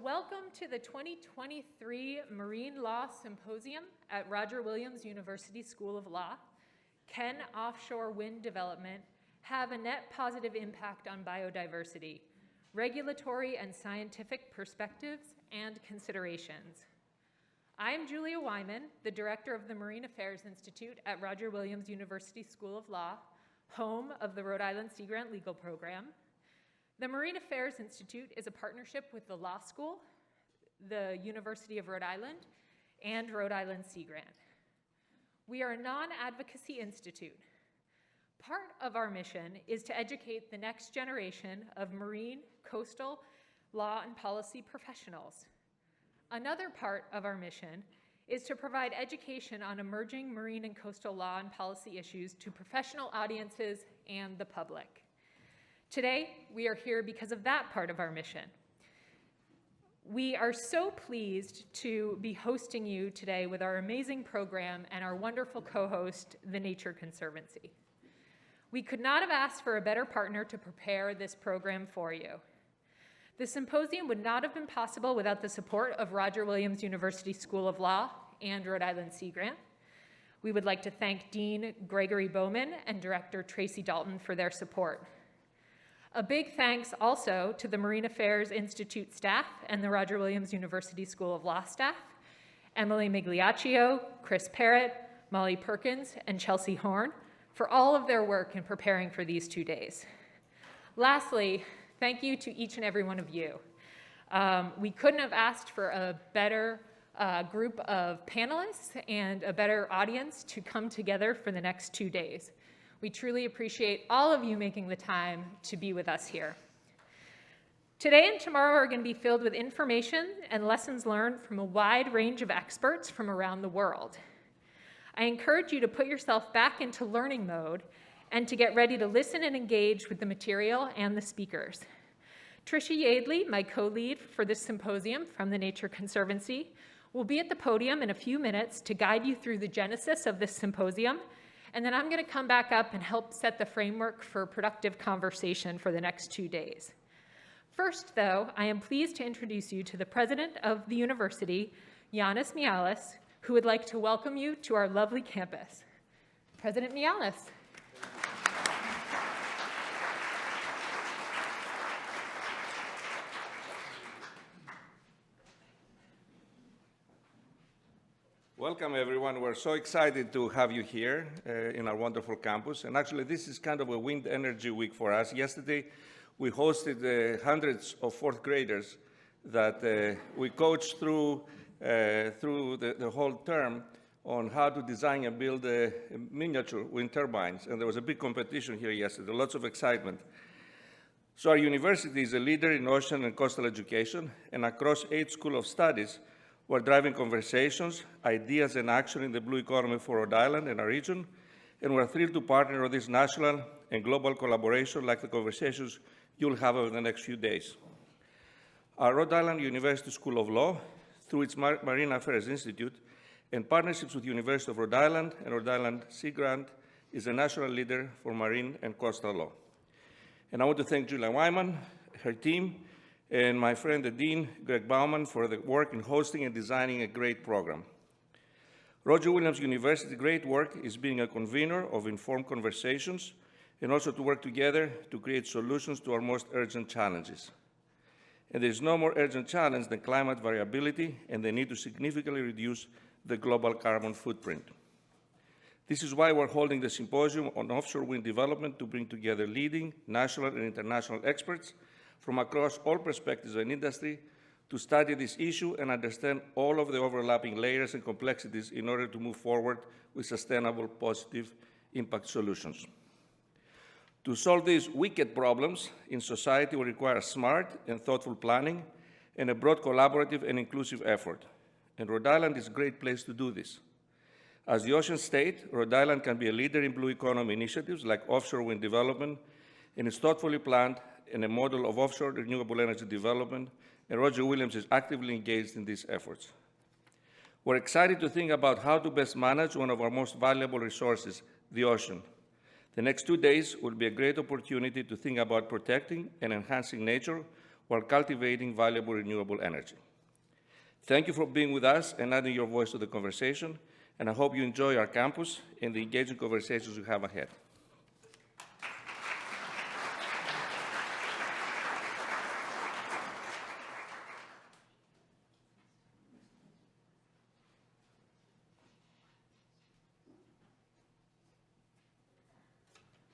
Welcome to the 2023 Marine Law Symposium at Roger Williams University School of Law. Can offshore wind development have a net positive impact on biodiversity, regulatory and scientific perspectives and considerations? I'm Julia Wyman, the director of the Marine Affairs Institute at Roger Williams University School of Law, home of the Rhode Island Sea Grant Legal Program. The Marine Affairs Institute is a partnership with the Law School, the University of Rhode Island, and Rhode Island Sea Grant. We are a non-advocacy institute. Part of our mission is to educate the next generation of marine, coastal, law, and policy professionals. Another part of our mission is to provide education on emerging marine and coastal law and policy issues to professional audiences and the public. Today, we are here because of that part of our mission. We are so pleased to be hosting you today with our amazing program and our wonderful co-host, the Nature Conservancy. We could not have asked for a better partner to prepare this program for you. The symposium would not have been possible without the support of Roger Williams University School of Law and Rhode Island Sea Grant. We would like to thank Dean Gregory Bowman and Director Tracy Dalton for their support. A big thanks also to the Marine Affairs Institute staff and the Roger Williams University School of Law staff, Emily Migliaccio, Chris Parrott, Molly Perkins, and Chelsea Horn, for all of their work in preparing for these 2 days. Lastly, thank you to each and every one of you. We couldn't have asked for a better group of panelists and a better audience to come together for the next 2 days. We truly appreciate all of you making the time to be with us here. Today and tomorrow are going to be filled with information and lessons learned from a wide range of experts from around the world. I encourage you to put yourself back into learning mode and to get ready to listen and engage with the material and the speakers. Tricia, Jedele, my co-lead for this symposium from the Nature Conservancy, will be at the podium in a few minutes to guide you through the genesis of this symposium. And then I'm going to come back up and help set the framework for productive conversation for the next 2 days. First, though, I am pleased to introduce you to the president of the university, Ioannis Miaoulis, who would like to welcome you to our lovely campus. President Miaoulis. Welcome, everyone. We're so excited to have you here in our wonderful campus. And actually, this is kind of a wind energy week for us. Yesterday, we hosted hundreds of fourth graders that we coached through the whole term on how to design and build miniature wind turbines. And there was a big competition here yesterday, lots of excitement. So our university is a leader in ocean and coastal education, and across 8 schools of studies, we're driving conversations, ideas, and action in the blue economy for Rhode Island and our region, and we're thrilled to partner with this national and global collaboration like the conversations you'll have over the next few days. Our Rhode Island University School of Law, through its Marine Affairs Institute, and partnerships with University of Rhode Island and Rhode Island Sea Grant, is a national leader for marine and coastal law. And I want to thank Julia Wyman, her team, and my friend, the Dean, Greg Bowman, for the work in hosting and designing a great program. Roger Williams University's great work is being a convener of informed conversations and also to work together to create solutions to our most urgent challenges. And there is no more urgent challenge than climate variability and the need to significantly reduce the global carbon footprint. This is why we're holding the Symposium on Offshore Wind Development to bring together leading national and international experts from across all perspectives of an industry to study this issue and understand all of the overlapping layers and complexities in order to move forward with sustainable, positive impact solutions. To solve these wicked problems in society will require smart and thoughtful planning and a broad collaborative and inclusive effort. And Rhode Island is a great place to do this. As the ocean state, Rhode Island can be a leader in blue economy initiatives like offshore wind development, and is thoughtfully planned in a model of offshore renewable energy development, and Roger Williams is actively engaged in these efforts. We're excited to think about how to best manage one of our most valuable resources, the ocean. The next 2 days will be a great opportunity to think about protecting and enhancing nature while cultivating valuable renewable energy. Thank you for being with us and adding your voice to the conversation, and I hope you enjoy our campus and the engaging conversations we have ahead.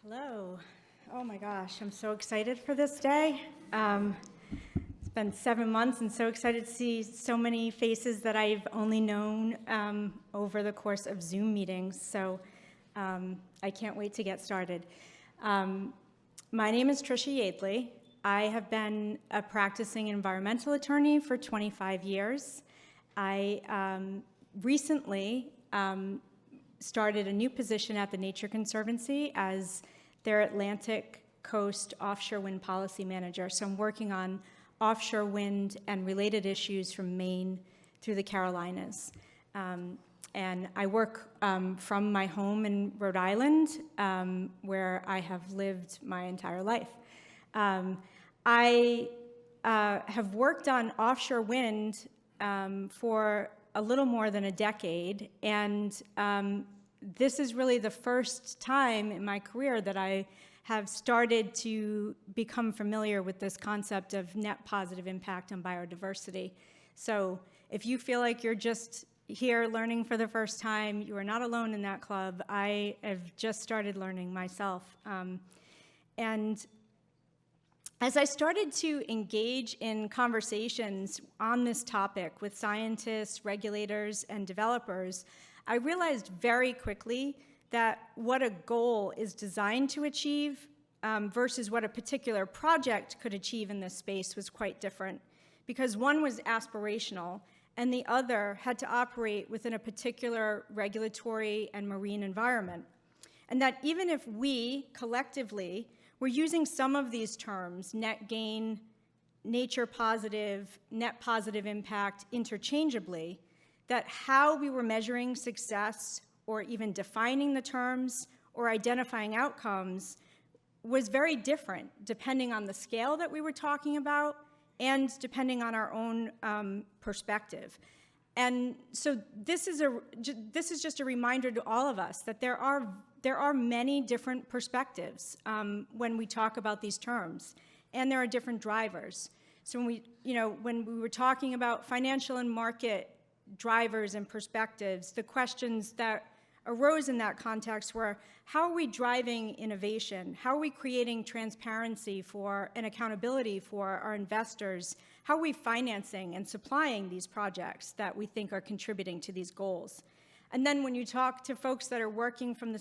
Hello. Oh my gosh, I'm so excited for this day. It's been 7 months and so excited to see so many faces that I've only known over the course of Zoom meetings. So I can't wait to get started. My name is Tricia Jedele. I have been a practicing environmental attorney for 25 years. I recently started a new position at the Nature Conservancy as their Atlantic Coast Offshore Wind Policy Manager. So I'm working on offshore wind and related issues from Maine through the Carolinas. And I work from my home in Rhode Island, where I have lived my entire life. I have worked on offshore wind for a little more than a decade, and this is really the first time in my career that I have started to become familiar with this concept of net positive impact on biodiversity. So if you feel like you're just here learning for the first time, you are not alone in that club. I have just started learning myself. And as I started to engage in conversations on this topic with scientists, regulators, and developers, I realized very quickly that what a goal is designed to achieve versus what a particular project could achieve in this space was quite different, because one was aspirational and the other had to operate within a particular regulatory and marine environment. And that even if we collectively were using some of these terms, net gain, nature positive, net positive impact, interchangeably, that how we were measuring success or even defining the terms or identifying outcomes was very different depending on the scale that we were talking about and depending on our own perspective. And so this is just a reminder to all of us that there are many different perspectives when we talk about these terms, and there are different drivers. So when we were talking about financial and market drivers and perspectives, the questions that arose in that context were, how are we driving innovation? How are we creating transparency and accountability for our investors? How are we financing and supplying these projects that we think are contributing to these goals? And then when you talk to folks that are working from the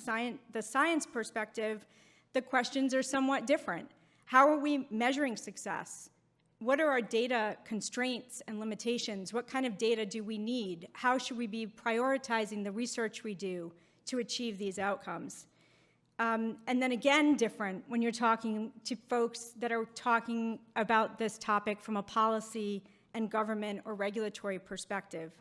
science perspective, the questions are somewhat different. How are we measuring success? What are our data constraints and limitations? What kind of data do we need? How should we be prioritizing the research we do to achieve these outcomes? And then again, different when you're talking to folks that are talking about this topic from a policy and government or regulatory perspective.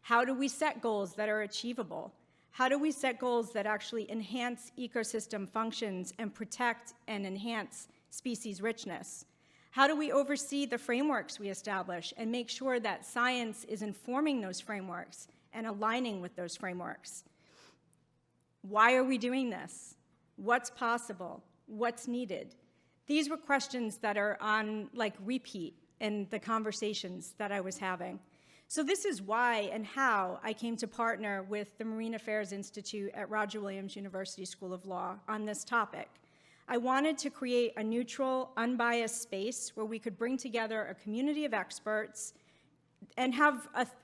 How do we set goals that are achievable? How do we set goals that actually enhance ecosystem functions and protect and enhance species richness? How do we oversee the frameworks we establish and make sure that science is informing those frameworks and aligning with those frameworks? Why are we doing this? What's possible? What's needed? These were questions that are on repeat in the conversations that I was having. So this is why and how I came to partner with the Marine Affairs Institute at Roger Williams University School of Law on this topic. I wanted to create a neutral, unbiased space where we could bring together a community of experts and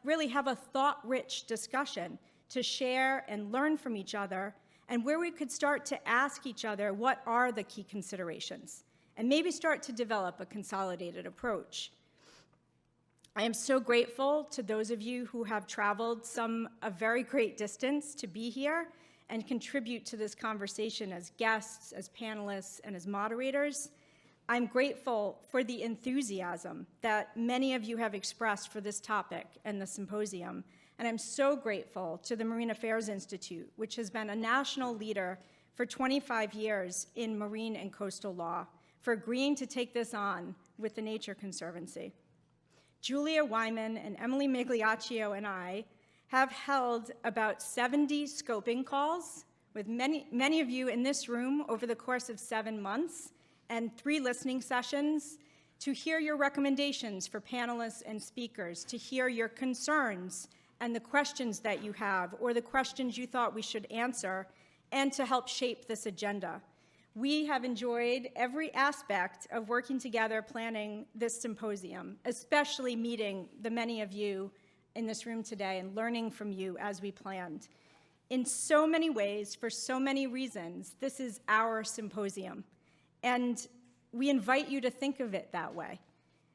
really have a thought-rich discussion to share and learn from each other, and where we could start to ask each other what are the key considerations, and maybe start to develop a consolidated approach. I am so grateful to those of you who have traveled a very great distance to be here and contribute to this conversation as guests, as panelists, and as moderators. I'm grateful for the enthusiasm that many of you have expressed for this topic and the symposium. And I'm so grateful to the Marine Affairs Institute, which has been a national leader for 25 years in marine and coastal law, for agreeing to take this on with the Nature Conservancy. Julia Wyman and Emily Migliaccio and I have held about 70 scoping calls with many of you in this room over the course of 7 months and 3 listening sessions to hear your recommendations for panelists and speakers, to hear your concerns and the questions that you have or the questions you thought we should answer, and to help shape this agenda. We have enjoyed every aspect of working together planning this symposium, especially meeting the many of you in this room today and learning from you as we planned. In so many ways, for so many reasons, this is our symposium. And we invite you to think of it that way.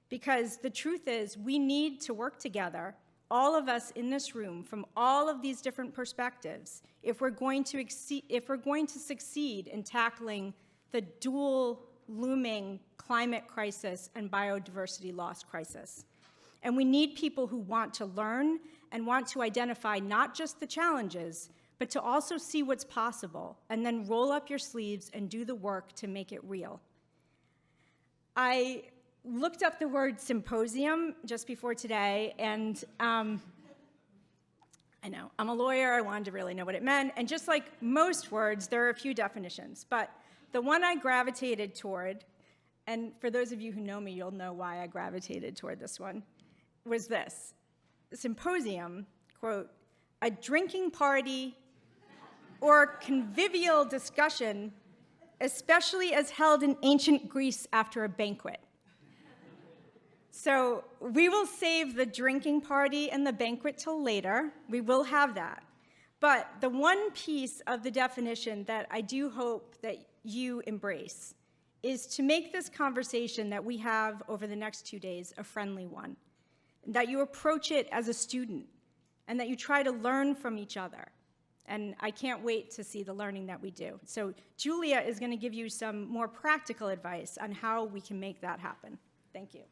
Because the truth is, we need to work together, all of us in this room, from all of these different perspectives, if we're going to succeed in tackling the dual looming climate crisis and biodiversity loss crisis. And we need people who want to learn and want to identify not just the challenges, but to also see what's possible, and then roll up your sleeves and do the work to make it real. I looked up the word symposium just before today, and I know, I'm a lawyer, I wanted to really know what it meant, and just like most words, there are a few definitions, but the one I gravitated toward, and for those of you who know me, you'll know why I gravitated toward this one, was this: symposium, quote, a drinking party or convivial discussion, especially as held in ancient Greece after a banquet. So we will save the drinking party and the banquet till later. We will have that. But the one piece of the definition that I do hope that you embrace is to make this conversation that we have over the next 2 days a friendly one, that you approach it as a student, and that you try to learn from each other. And I can't wait to see the learning that we do. So Julia is going to give you some more practical advice on how we can make that happen. Thank you.